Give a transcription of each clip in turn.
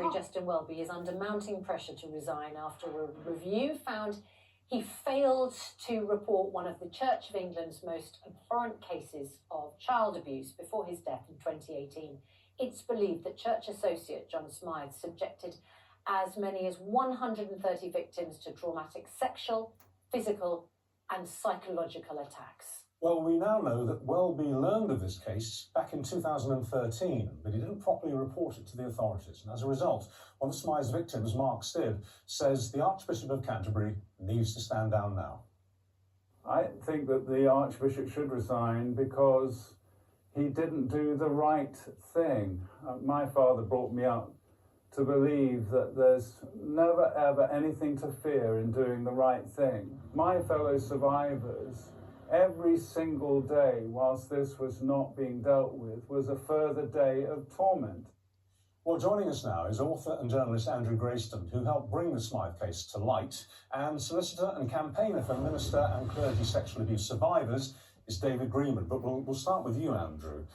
Canterbury, Justin Welby, is under mounting pressure to resign after a review found he failed to report one of the Church of England's most abhorrent cases of child abuse before his death in 2018. It's believed that church associate John Smyth subjected as many as 130 victims to traumatic sexual, physical and psychological attacks. Well, we now know that Welby learned of this case back in 2013, but he didn't properly report it to the authorities. And as a result, one of Smyth's victims, Mark Stibb, says the Archbishop of Canterbury needs to stand down now. I think that the Archbishop should resign because he didn't do the right thing. My father brought me up to believe that there's never ever anything to fear in doing the right thing. My fellow survivors, every single day whilst this was not being dealt with was a further day of torment. Well, joining us now is author and journalist Andrew Grayston, who helped bring the Smyth case to light, and solicitor and campaigner for minister and clergy sexual abuse survivors is David Greenwood. But we'll start with you, Andrew.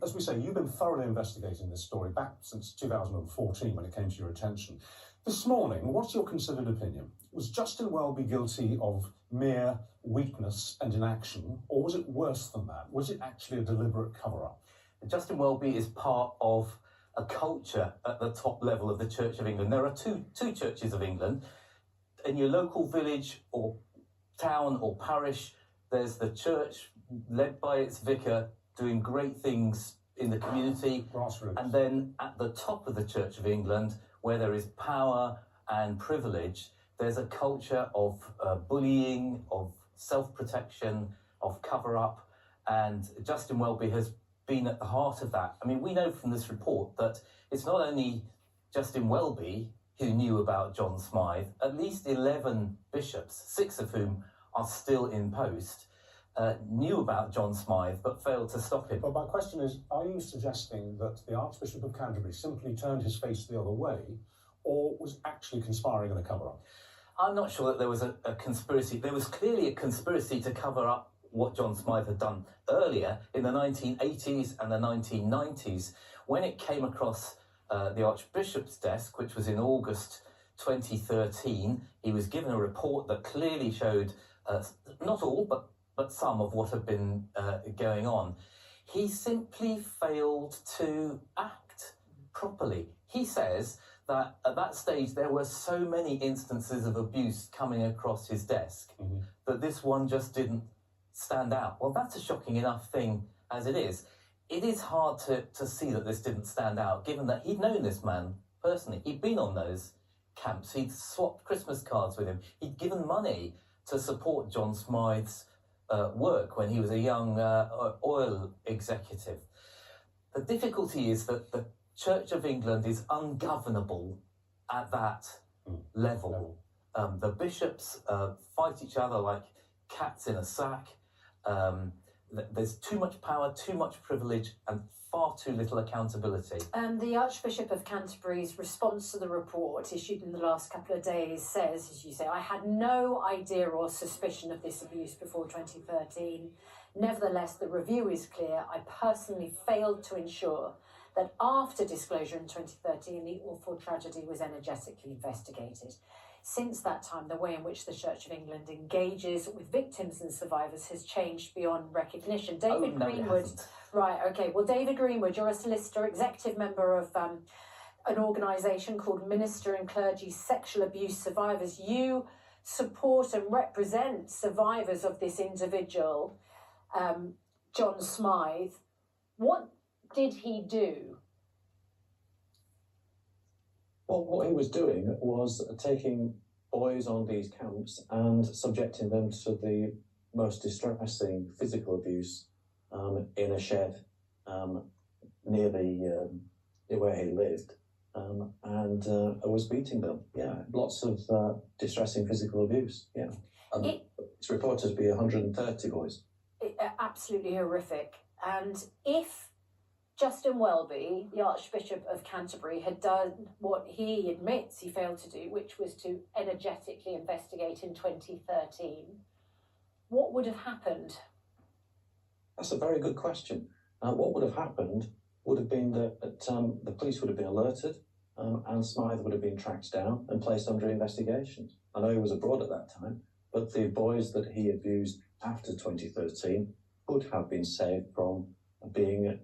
As we say, you've been thoroughly investigating this story back since 2014 when it came to your attention. This morning, what's your considered opinion? Was Justin Welby guilty of mere weakness and inaction, or was it worse than that? Was it actually a deliberate cover-up? Justin Welby is part of a culture at the top level of the Church of England. There are two churches of England. In your local village or town or parish, there's the church led by its vicar doing great things in the community. Grassroots. And then at the top of the Church of England, where there is power and privilege, there's a culture of bullying, of self-protection, of cover-up, and Justin Welby has been at the heart of that. I mean, we know from this report that it's not only Justin Welby who knew about John Smyth. At least 11 bishops, 6 of whom are still in post, knew about John Smyth but failed to stop him. But my question is, are you suggesting that the Archbishop of Canterbury simply turned his face the other way, or was actually conspiring in a cover-up? I'm not sure that there was a conspiracy. There was clearly a conspiracy to cover up what John Smyth had done earlier in the 1980s and the 1990s. When it came across the Archbishop's desk, which was in August 2013, he was given a report that clearly showed not all, but some of what had been going on. He simply failed to act properly. He says that at that stage there were so many instances of abuse coming across his desk that this one just didn't stand out. Well, that's a shocking enough thing as it is. It is hard to see that this didn't stand out, given that he'd known this man personally. He'd been on those camps. He'd swapped Christmas cards with him. He'd given money to support John Smyth's work when he was a young oil executive. The difficulty is that the Church of England is ungovernable at that level. The bishops fight each other like cats in a sack. There's too much power, too much privilege, and far too little accountability. The Archbishop of Canterbury's response to the report issued in the last couple of days says, as you say, I had no idea or suspicion of this abuse before 2013. Nevertheless, the review is clear. I personally failed to ensure that after disclosure in 2013, the awful tragedy was energetically investigated. Since that time, the way in which the Church of England engages with victims and survivors has changed beyond recognition. David Greenwood, right, okay. Well, David Greenwood, you're a solicitor, executive member of an organisation called Minister and Clergy Sexual Abuse Survivors. You support and represent survivors of this individual, John Smyth. What did he do? Well, what he was doing was taking boys on these camps and subjecting them to the most distressing physical abuse in a shed near where he lived, and was beating them. Yeah, lots of distressing physical abuse. Yeah, it's reported to be 130 boys. Absolutely horrific. And if Justin Welby, the Archbishop of Canterbury, had done what he admits he failed to do, which was to energetically investigate in 2013, what would have happened? That's a very good question. What would have happened would have been that the police would have been alerted. and Smyth would have been tracked down and placed under investigation. I know he was abroad at that time, but the boys that he abused after 2013 could have been saved from being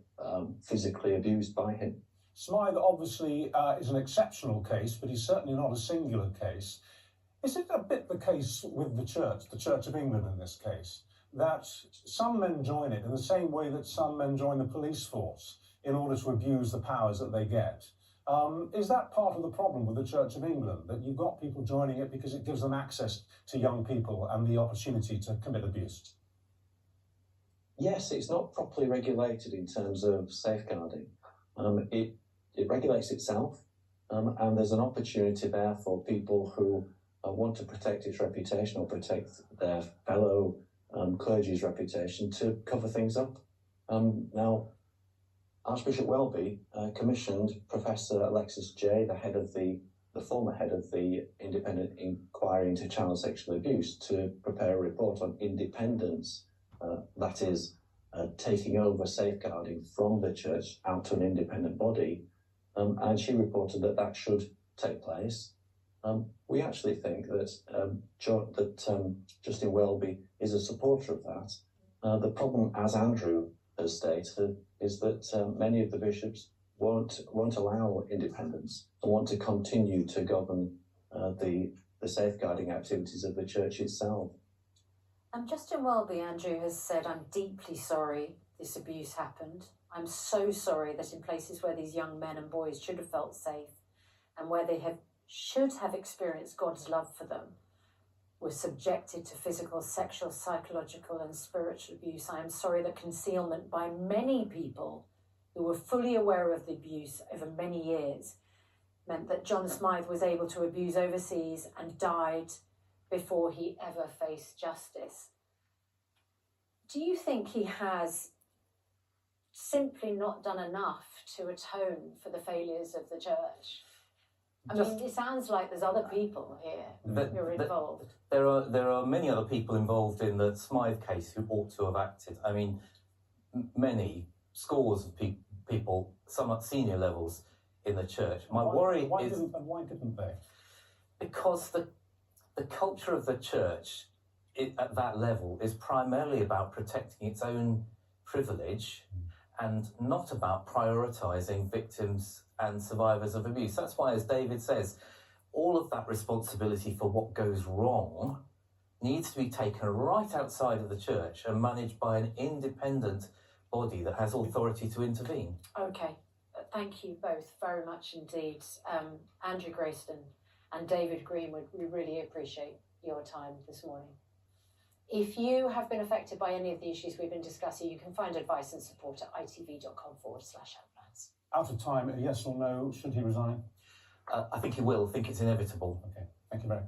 physically abused by him. Smyth obviously is an exceptional case, but he's certainly not a singular case. Is it a bit the case with the Church of England in this case, that some men join it in the same way that some men join the police force in order to abuse the powers that they get? Is that part of the problem with the Church of England, that you've got people joining it because it gives them access to young people and the opportunity to commit abuse? Yes, it's not properly regulated in terms of safeguarding. It regulates itself, and there's an opportunity there for people who want to protect its reputation or protect their fellow clergy's reputation to cover things up. Now, Archbishop Welby commissioned Professor Alexis Jay, the former head of the Independent Inquiry into Child Sexual Abuse, to prepare a report on independence, that is, taking over safeguarding from the church out to an independent body, and she reported that should take place. We actually think that Justin Welby is a supporter of that. The problem, as Andrew has stated, is that many of the bishops won't allow independence and want to continue to govern the safeguarding activities of the church itself. Justin Welby, Andrew, has said, "I'm deeply sorry this abuse happened. I'm so sorry that in places where these young men and boys should have felt safe and where they should have experienced God's love for them, were subjected to physical, sexual, psychological and spiritual abuse. I am sorry that concealment by many people who were fully aware of the abuse over many years meant that John Smyth was able to abuse overseas and died before he ever faced justice." Do you think he has simply not done enough to atone for the failures of the church? I mean, it sounds like there's other people here who are involved. There are many other people involved in the Smyth case who ought to have acted. I mean, many, scores of people, some at senior levels in the church. Why didn't they? Because the culture of the church at that level is primarily about protecting its own privilege and not about prioritising victims and survivors of abuse. That's why, as David says, all of that responsibility for what goes wrong needs to be taken right outside of the church and managed by an independent body that has authority to intervene. Okay, thank you both very much indeed. Andrew Grayston and David Greenwood, we really appreciate your time this morning. If you have been affected by any of the issues we've been discussing, you can find advice and support at itv.com/helplines. Out of time, a yes or no, should he resign? I think he will. I think it's inevitable. Okay, thank you very much.